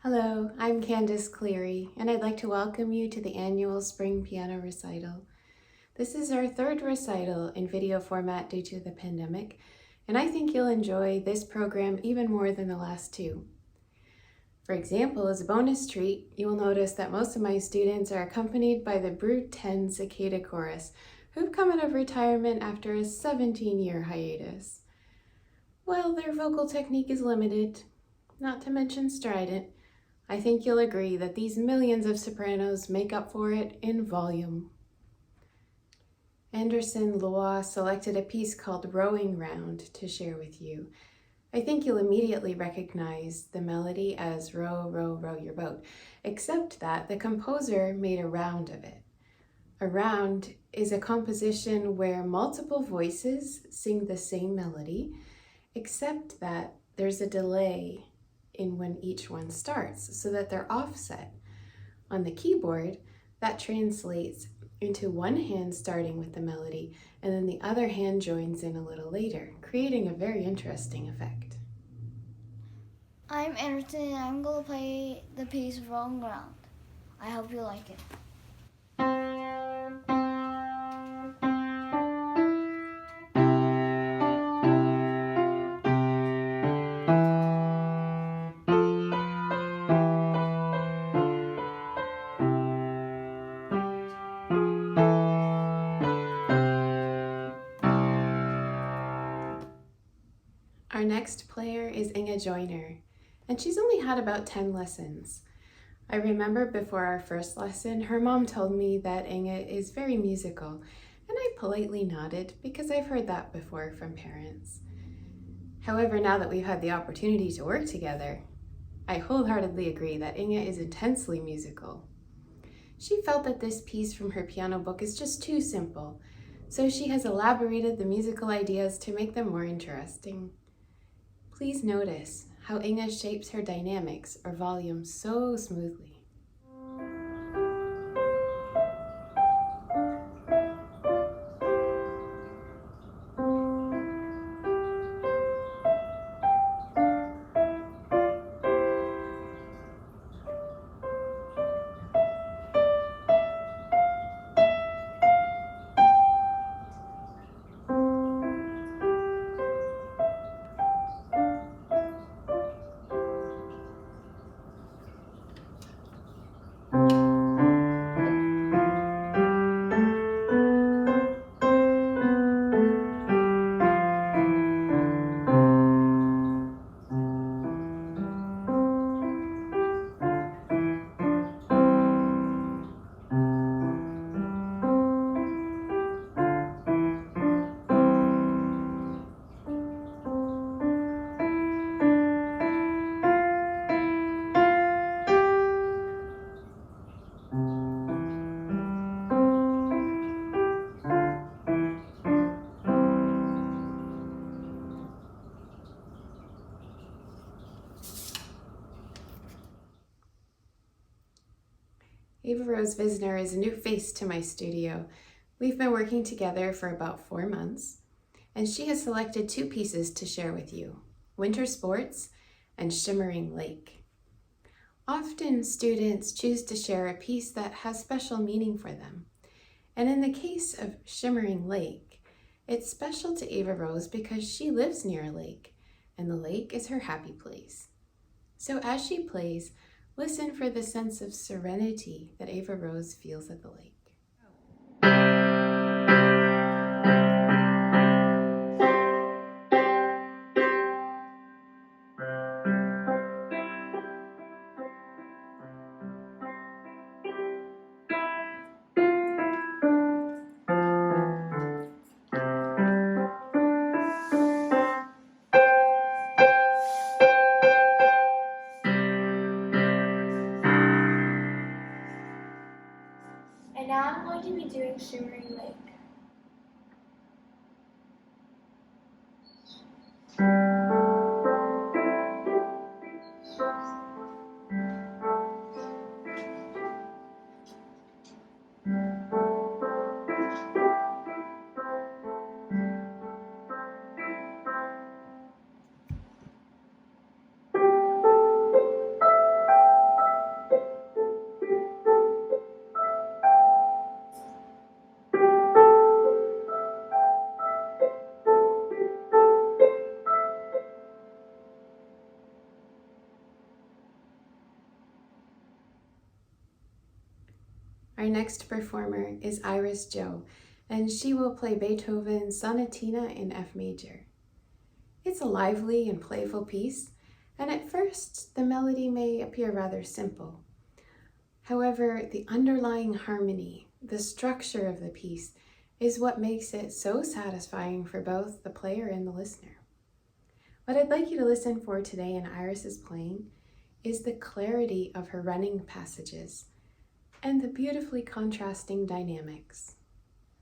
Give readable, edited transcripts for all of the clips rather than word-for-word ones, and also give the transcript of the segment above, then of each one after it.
Hello, I'm Candace Cleary, and I'd like to welcome you to the annual Spring Piano Recital. This is our third recital in video format due to the pandemic, and I think you'll enjoy this program even more than the last two. For example, as a bonus treat, you will notice that most of my students are accompanied by the Brute 10 Cicada Chorus, who've come out of retirement after a 17-year hiatus. While their vocal technique is limited, not to mention strident, I think you'll agree that these millions of sopranos make up for it in volume. Anderson Loa selected a piece called Rowing Round to share with you. I think you'll immediately recognize the melody as row, row, row your boat, except that the composer made a round of it. A round is a composition where multiple voices sing the same melody, except that there's a delay in when each one starts so that they're offset. On the keyboard, that translates into one hand starting with the melody and then the other hand joins in a little later, creating a very interesting effect. I'm Anderson and I'm going to play the piece Rolling Ground. I hope you like it. Our next player is Inga Joyner, and she's only had about 10 lessons. I remember before our first lesson, her mom told me that Inga is very musical, and I politely nodded because I've heard that before from parents. However, now that we've had the opportunity to work together, I wholeheartedly agree that Inga is intensely musical. She felt that this piece from her piano book is just too simple, so she has elaborated the musical ideas to make them more interesting. Please notice how Inga shapes her dynamics or volume so smoothly. Ava Rose Visner is a new face to my studio. We've been working together for about 4 months, and she has selected 2 pieces to share with you, Winter Sports and Shimmering Lake. Often students choose to share a piece that has special meaning for them. And in the case of Shimmering Lake, it's special to Ava Rose because she lives near a lake, and the lake is her happy place. So as she plays, listen for the sense of serenity that Ava Rose feels at the lake. And Our next performer is Iris Jo, and she will play Beethoven's Sonatina in F major. It's a lively and playful piece, and at first the melody may appear rather simple. However, the underlying harmony, the structure of the piece, is what makes it so satisfying for both the player and the listener. What I'd like you to listen for today in Iris's playing is the clarity of her running passages and the beautifully contrasting dynamics.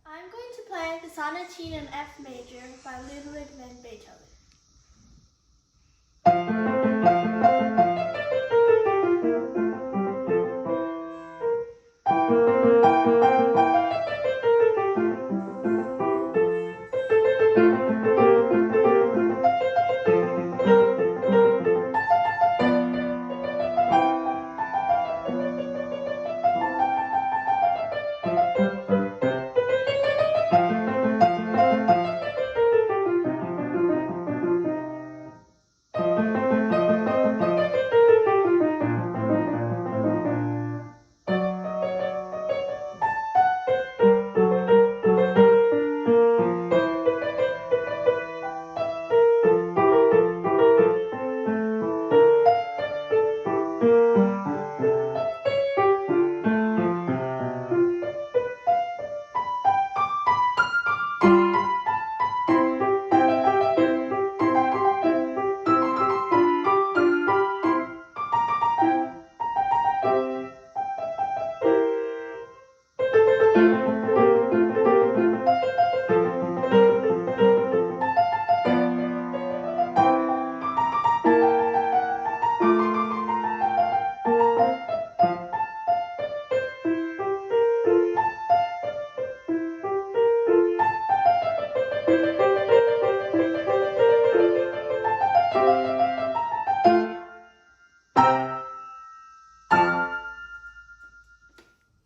I'm going to play the Sonatina in F major by Ludwig van Beethoven.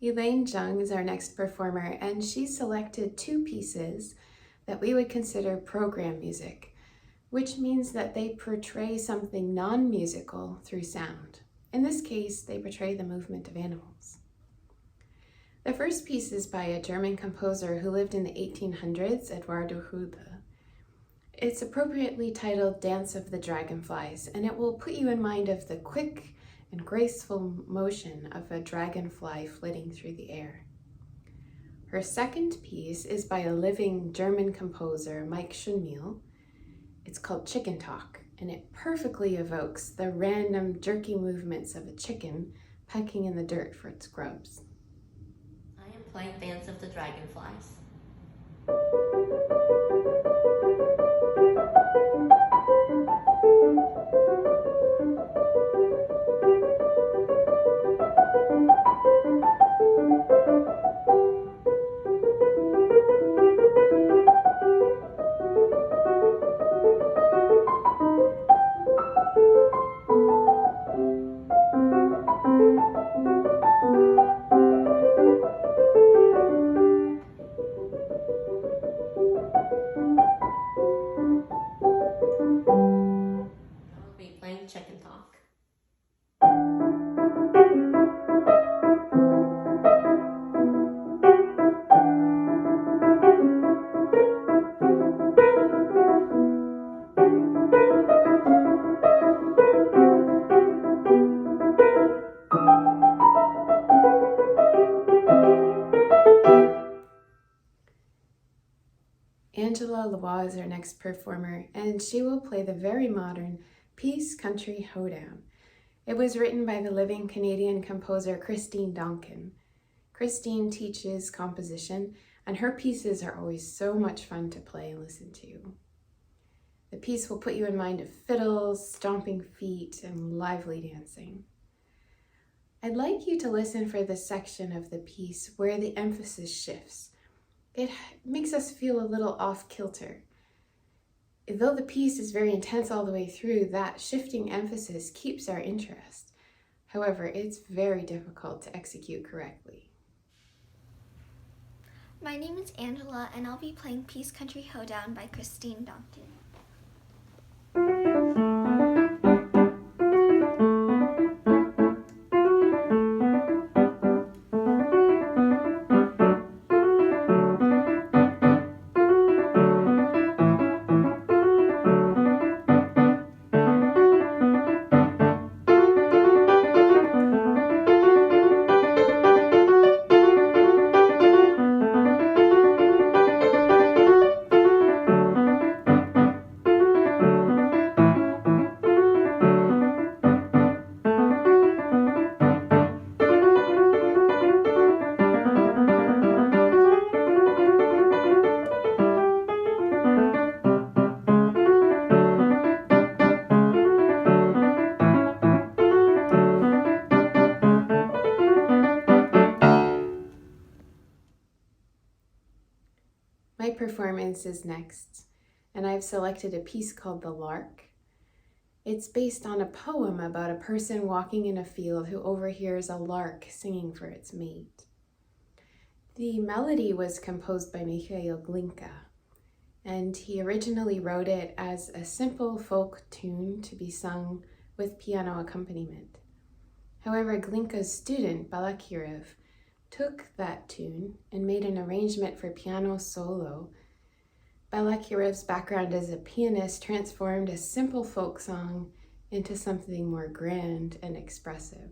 Elaine Jung is our next performer, and she selected two pieces that we would consider program music, which means that they portray something non-musical through sound. In this case, they portray the movement of animals. The first piece is by a German composer who lived in the 1800s, Eduardo Hude. It's appropriately titled Dance of the Dragonflies, and it will put you in mind of the quick and graceful motion of a dragonfly flitting through the air. Her second piece is by a living German composer, Mike Schönmiel. It's called Chicken Talk, and it perfectly evokes the random jerky movements of a chicken pecking in the dirt for its grubs. I am playing Dance of the Dragonflies. I'll be playing Chicken Talk. Angela Lavoie is our next performer, and she will play the very modern Peace Country Hoedown. It was written by the living Canadian composer Christine Donkin. Christine teaches composition, and her pieces are always so much fun to play and listen to. The piece will put you in mind of fiddles, stomping feet, and lively dancing. I'd like you to listen for the section of the piece where the emphasis shifts. It makes us feel a little off-kilter. Though the piece is very intense all the way through, that shifting emphasis keeps our interest. However, it's very difficult to execute correctly. My name is Angela, and I'll be playing Peace Country Hoedown by Christine Donkin. performance is next, and I've selected a piece called The Lark. It's based on a poem about a person walking in a field who overhears a lark singing for its mate. The melody was composed by Mikhail Glinka, and he originally wrote it as a simple folk tune to be sung with piano accompaniment. However, Glinka's student, Balakirev, took that tune and made an arrangement for piano solo. Balakirev's background as a pianist transformed a simple folk song into something more grand and expressive.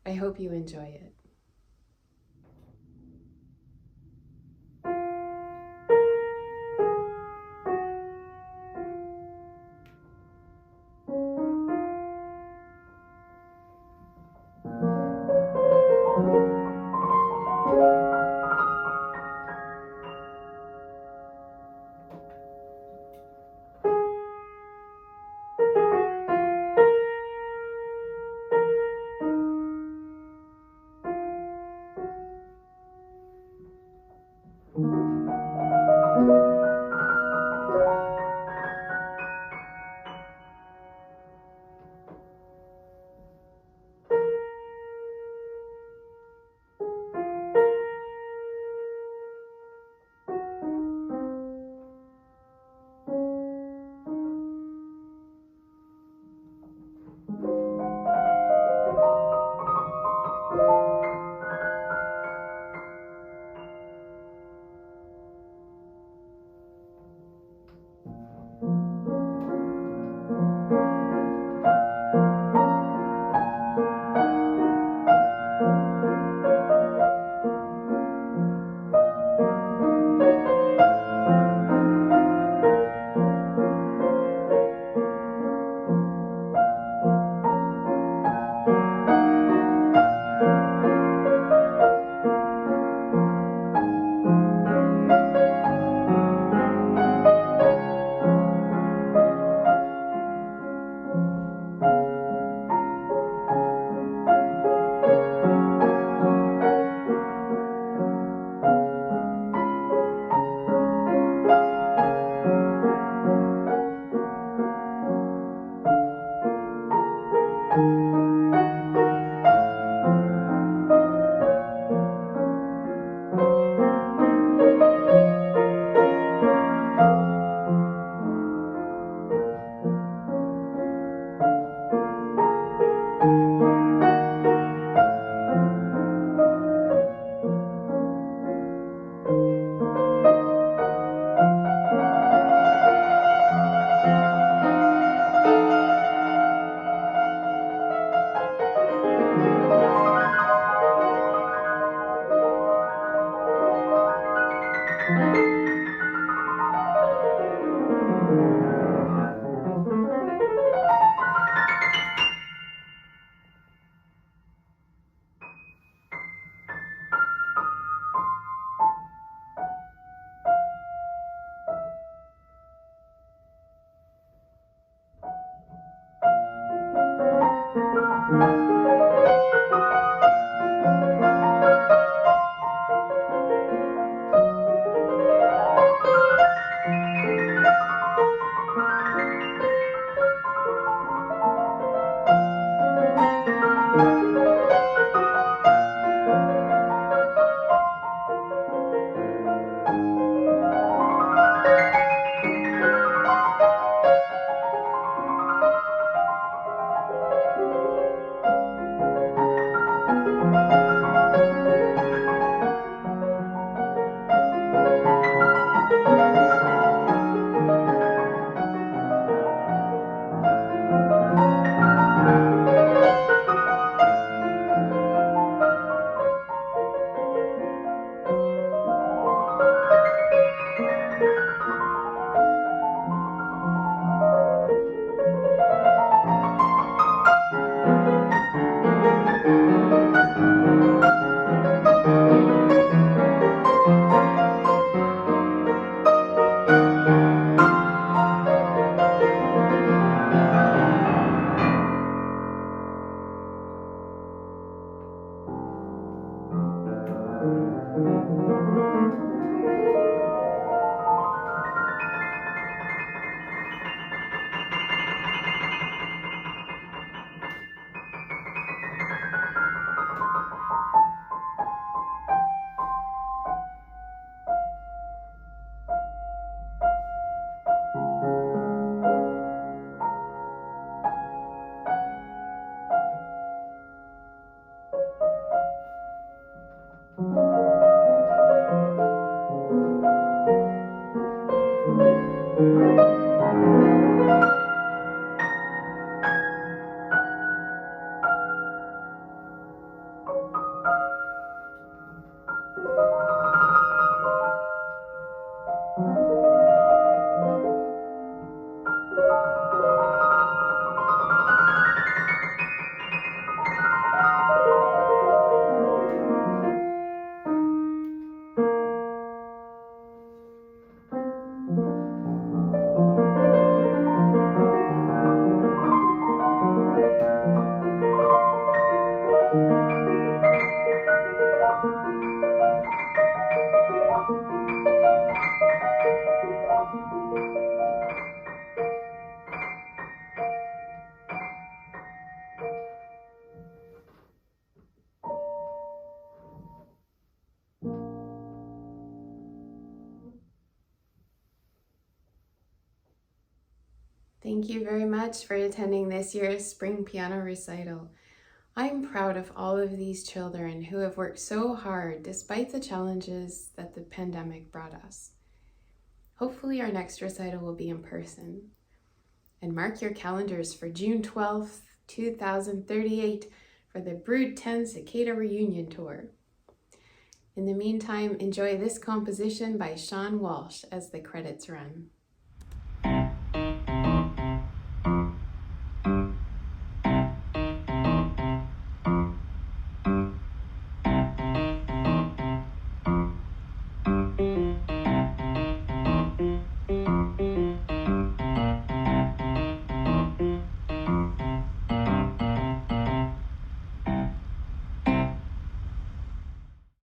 I hope you enjoy it. Thank you very much for attending this year's Spring Piano Recital. I'm proud of all of these children who have worked so hard despite the challenges that the pandemic brought us. Hopefully our next recital will be in person. And mark your calendars for June 12th, 2038 for the Brood 10 Cicada Reunion Tour. In the meantime, enjoy this composition by Sean Walsh as the credits run.